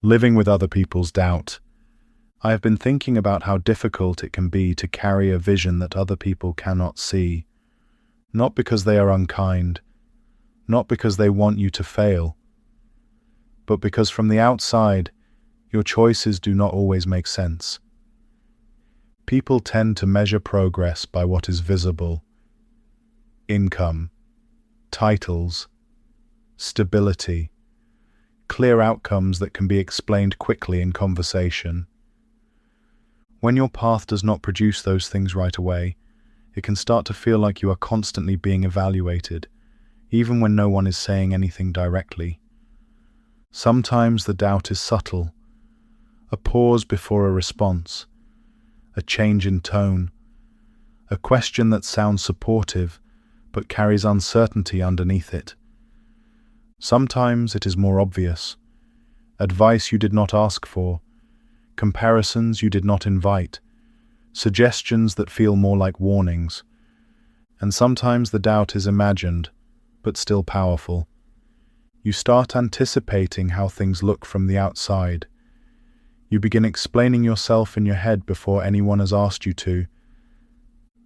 Living with other people's doubt. I have been thinking about how difficult it can be to carry a vision that other people cannot see, not because they are unkind, not because they want you to fail, but because from the outside, your choices do not always make sense. People tend to measure progress by what is visible: income, titles, stability, clear outcomes that can be explained quickly in conversation. When your path does not produce those things right away, it can start to feel like you are constantly being evaluated, even when no one is saying anything directly. Sometimes the doubt is subtle: a pause before a response, a change in tone, a question that sounds supportive but carries uncertainty underneath it. Sometimes it is more obvious: advice you did not ask for, comparisons you did not invite, suggestions that feel more like warnings. And sometimes the doubt is imagined, but still powerful. You start anticipating how things look from the outside. You begin explaining yourself in your head before anyone has asked you to.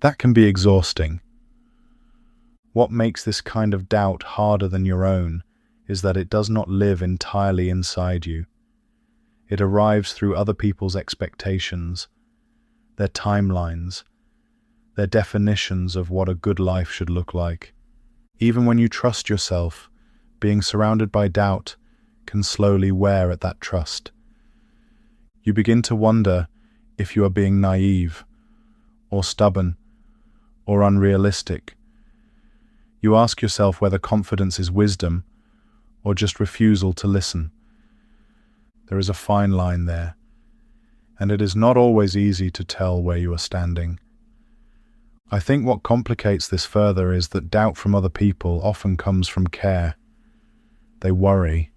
That can be exhausting. What makes this kind of doubt harder than your own is that it does not live entirely inside you. It arrives through other people's expectations, their timelines, their definitions of what a good life should look like. Even when you trust yourself, being surrounded by doubt can slowly wear at that trust. You begin to wonder if you are being naive, or stubborn, or unrealistic. You ask yourself whether confidence is wisdom or just refusal to listen. There is a fine line there, and it is not always easy to tell where you are standing. I think what complicates this further is that doubt from other people often comes from care. They worry.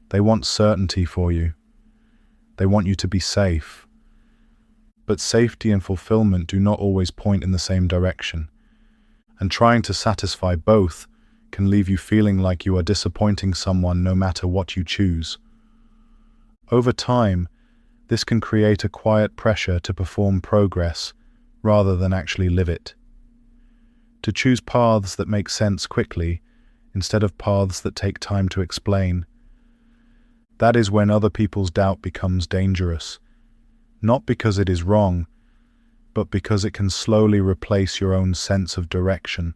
They want certainty for you. They want you to be safe. But safety and fulfillment do not always point in the same direction, and trying to satisfy both can leave you feeling like you are disappointing someone no matter what you choose. Over time, this can create a quiet pressure to perform progress rather than actually live it. To choose paths that make sense quickly instead of paths that take time to explain. That is when other people's doubt becomes dangerous, not because it is wrong, but because it can slowly replace your own sense of direction.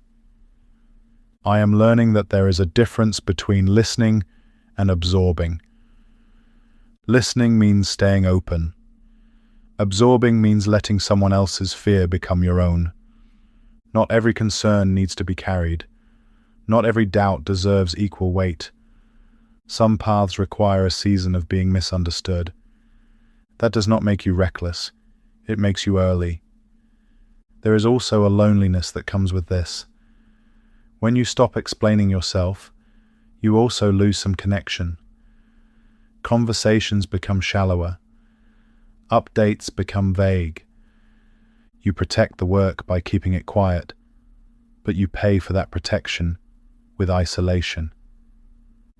I am learning that there is a difference between listening and absorbing. Listening means staying open. Absorbing means letting someone else's fear become your own. Not every concern needs to be carried. Not every doubt deserves equal weight. Some paths require a season of being misunderstood. That does not make you reckless. It makes you early. There is also a loneliness that comes with this. When you stop explaining yourself, you also lose some connection. Conversations become shallower. Updates become vague. You protect the work by keeping it quiet, but you pay for that protection with isolation.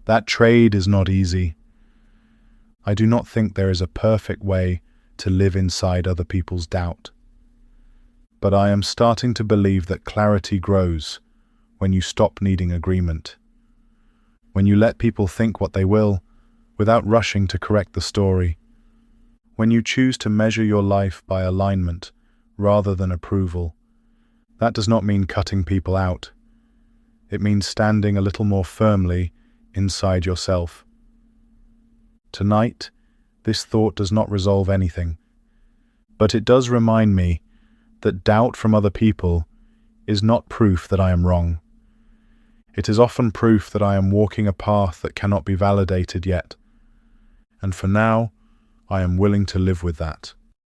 That trade is not easy. I do not think there is a perfect way to live inside other people's doubt. But I am starting to believe that clarity grows when you stop needing agreement. When you let people think what they will, without rushing to correct the story. When you choose to measure your life by alignment rather than approval. That does not mean cutting people out. It means standing a little more firmly inside yourself. Tonight, this thought does not resolve anything, but it does remind me that doubt from other people is not proof that I am wrong. It is often proof that I am walking a path that cannot be validated yet. And for now, I am willing to live with that.